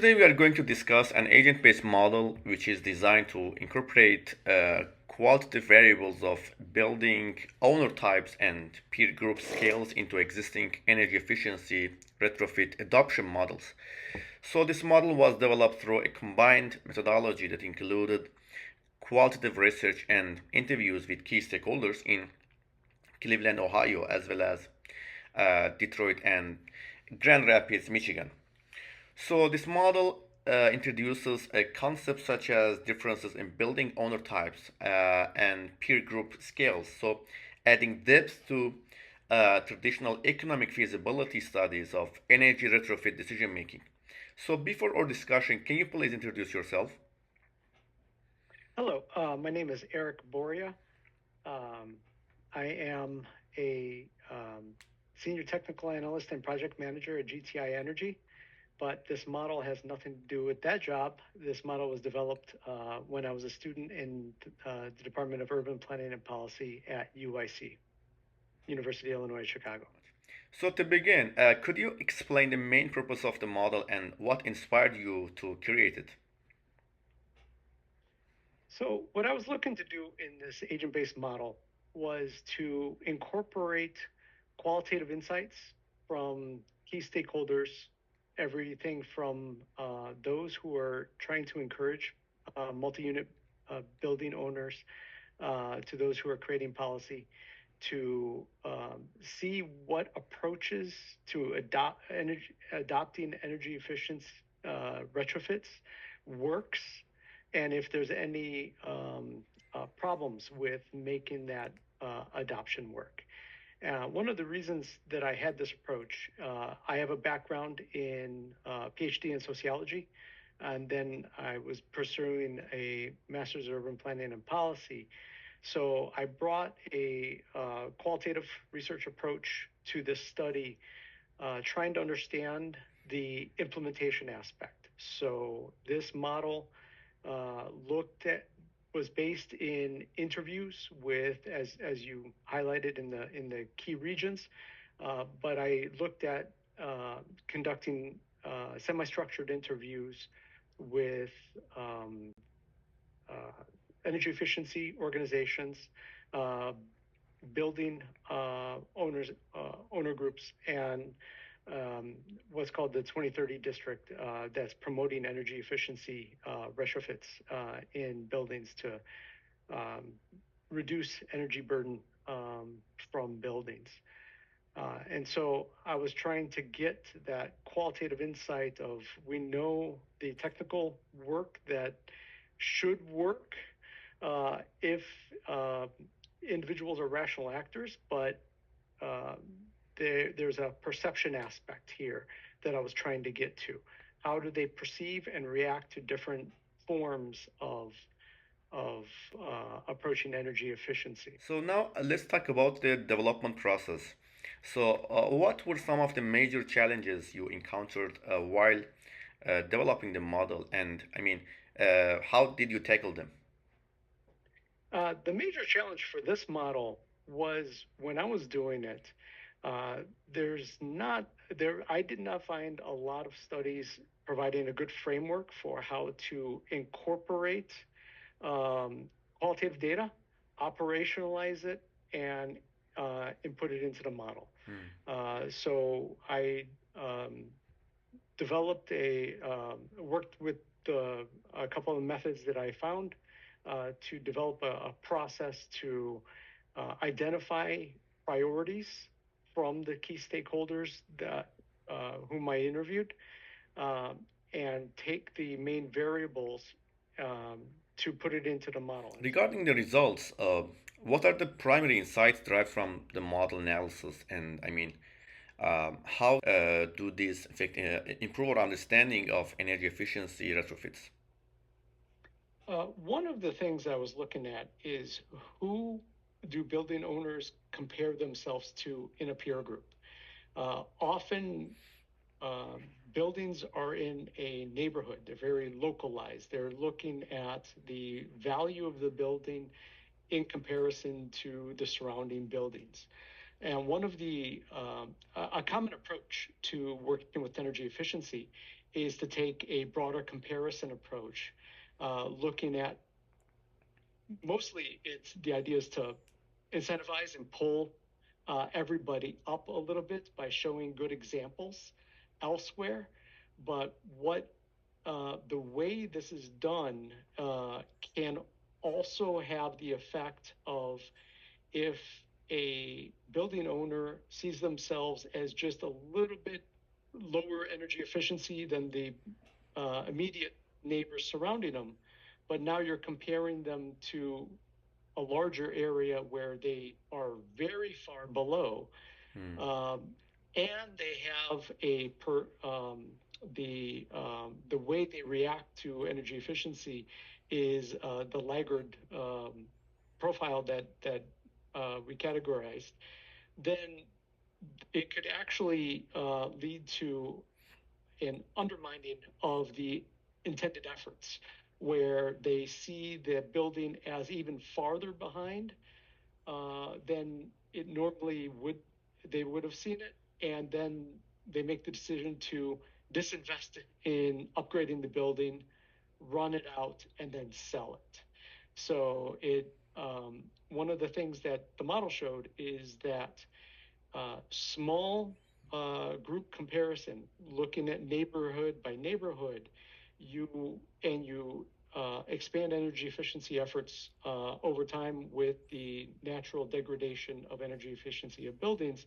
Today we are going to discuss an agent-based model which is designed to incorporate qualitative variables of building owner types and peer group scales into existing energy efficiency retrofit adoption models. So this model was developed through a combined methodology that included qualitative research and interviews with key stakeholders in Cleveland, Ohio, as well as Detroit and Grand Rapids, Michigan. So this model introduces a concept such as differences in building owner types and peer group scales. So adding depth to traditional economic feasibility studies of energy retrofit decision making. So before our discussion, can you please introduce yourself? Hello, my name is Eric Boria. Um, I am a senior technical analyst and project manager at GTI Energy, but this model has nothing to do with that job. This model was developed when I was a student in the Department of Urban Planning and Policy at UIC, University of Illinois, Chicago. So to begin, could you explain the main purpose of the model and what inspired you to create it? So, what I was looking to do in this agent based model was to incorporate qualitative insights from key stakeholders, everything from those who are trying to encourage multi unit building owners to those who are creating policy to see what approaches to adopting energy efficient retrofits works, and if there's any problems with making that adoption work. One of the reasons that I had this approach, I have a background in PhD in sociology, and then I was pursuing a master's of urban planning and policy. So I brought a qualitative research approach to this study, trying to understand the implementation aspect. So this model looked at was based in interviews with, as you highlighted in the key regions, but I looked at conducting semi-structured interviews with uh, energy efficiency organizations, uh, building owner groups, and what's called the 2030 district that's promoting energy efficiency retrofits in buildings to um, reduce energy burden from buildings. And so I was trying to get that qualitative insight of, we know the technical work that should work if individuals are rational actors, but uh, there's a perception aspect here that I was trying to get to. How do they perceive and react to different forms of approaching energy efficiency? So now let's talk about the development process. So what were some of the major challenges you encountered while developing the model, and how did you tackle them? The major challenge for this model was, when I was doing it, uh, there's not there. I did not find a lot of studies providing a good framework for how to incorporate um, qualitative data, operationalize it, and input it into the model. Hmm. So I developed worked with a couple of methods that I found to develop a process to identify priorities from the key stakeholders that whom I interviewed, um, and take the main variables um, to put it into the model. And so Regarding the results, what are the primary insights derived from the model analysis, and how do these affect, improve our understanding of energy efficiency retrofits? one of the things I was looking at is, who do building owners compare themselves to in a peer group? Often, um, buildings are in a neighborhood. They're very localized. They're looking at the value of the building in comparison to the surrounding buildings. And one of a common approach to working with energy efficiency is to take a broader comparison approach, looking at mostly the idea is to incentivize and pull everybody up a little bit by showing good examples elsewhere. But the way this is done can also have the effect of, if a building owner sees themselves as just a little bit lower energy efficiency than the immediate neighbors surrounding them, but now you're comparing them to a larger area where they are very far below, and they have the way they react to energy efficiency is the laggard profile that we categorized. Then it could actually lead to an undermining of the intended efforts, where they see the building as even farther behind than it normally would have seen it, and then they make the decision to disinvest in upgrading the building, run it out, and then sell it. So one of the things that the model showed is that small group comparison, looking at neighborhood by neighborhood, you expand energy efficiency efforts over time with the natural degradation of energy efficiency of buildings,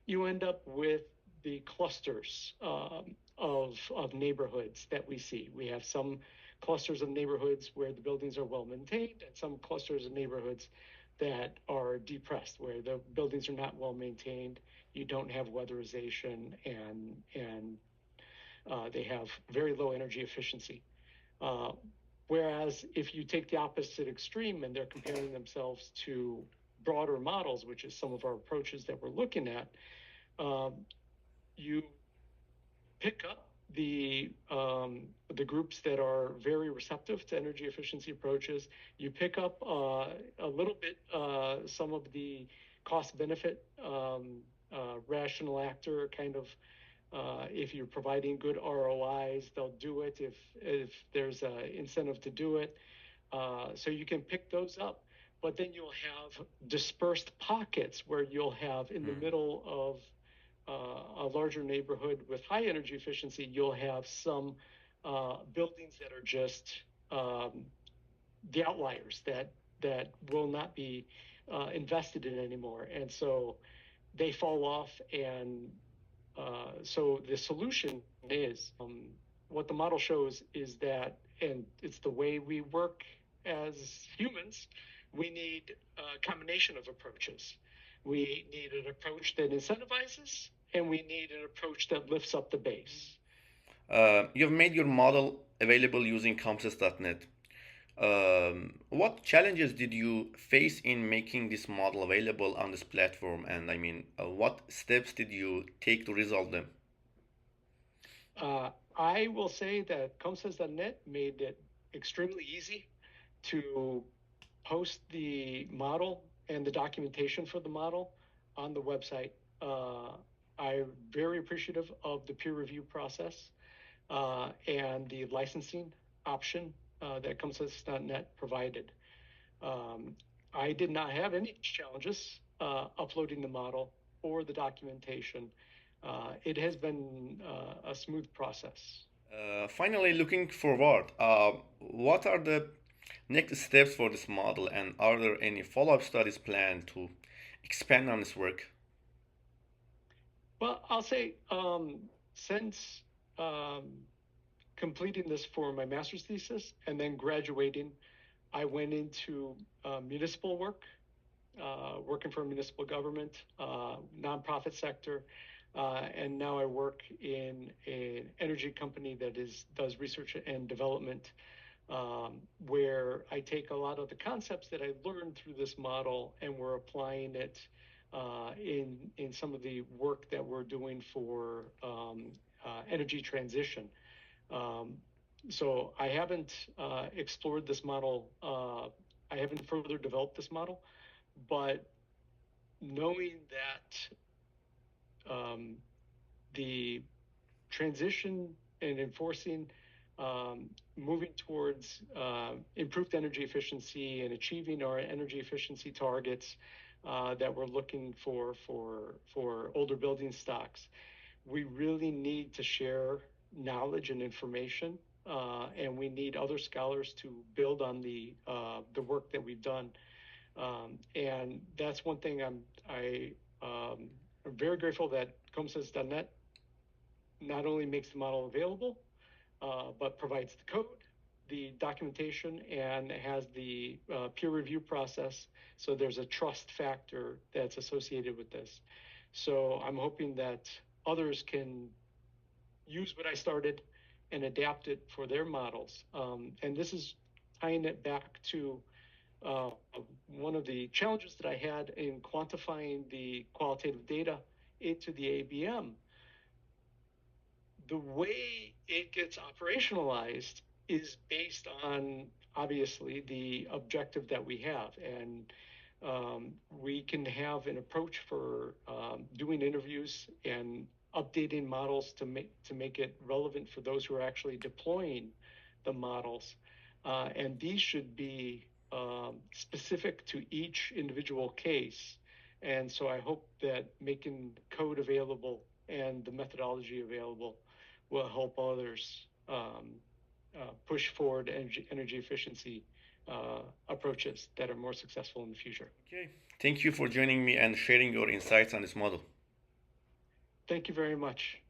you end up with the clusters of neighborhoods that we see. We have some clusters of neighborhoods where the buildings are well maintained, and some clusters of neighborhoods that are depressed, where the buildings are not well maintained. You don't have weatherization, and they have very low energy efficiency. Whereas if you take the opposite extreme and they're comparing themselves to broader models, which is some of our approaches that we're looking at, you pick up the groups that are very receptive to energy efficiency approaches. You pick up a little bit some of the cost benefit rational actor kind of. If you're providing good ROIs, they'll do it if there's an incentive to do it. So you can pick those up, but then you'll have dispersed pockets where you'll have in the middle of a larger neighborhood with high energy efficiency, you'll have some buildings that are just the outliers that will not be invested in anymore. And so they fall off. And so the solution is what the model shows is that, and it's the way we work as humans, we need a combination of approaches. We need an approach that incentivizes, and we need an approach that lifts up the base. You've made your model available using Comsys.net. What challenges did you face in making this model available on this platform? And I mean, what steps did you take to resolve them? I will say that Comsys.net made it extremely easy to post the model and the documentation for the model on the website. I'm very appreciative of the peer review process and the licensing option that Comsys.net provided. I did not have any challenges uploading the model or the documentation. It has been a smooth process. Finally, looking forward, what are the next steps for this model, and are there any follow-up studies planned to expand on this work? Well, I'll say since completing this for my master's thesis and then graduating, I went into municipal work, working for a municipal government, nonprofit sector, and now I work in an energy company that does research and development, where I take a lot of the concepts that I learned through this model and we're applying it in some of the work that we're doing for energy transition. So I haven't explored this model. I haven't further developed this model, but knowing that the transition and enforcing, moving towards improved energy efficiency and achieving our energy efficiency targets that we're looking for older building stocks. We really need to share knowledge and information, and we need other scholars to build on the work that we've done. And that's one thing I'm very grateful that COMSAS.net not only makes the model available, but provides the code, the documentation, and has the peer review process. So there's a trust factor that's associated with this. So I'm hoping that others can use what I started and adapt it for their models. And this is tying it back to one of the challenges that I had in quantifying the qualitative data into the ABM. The way it gets operationalized is based on, obviously, the objective that we have. And we can have an approach for doing interviews and updating models to make it relevant for those who are actually deploying the models. And these should be specific to each individual case. And so I hope that making code available and the methodology available will help others push forward energy efficiency approaches that are more successful in the future. Okay. Thank you for joining me and sharing your insights on this model. Thank you very much.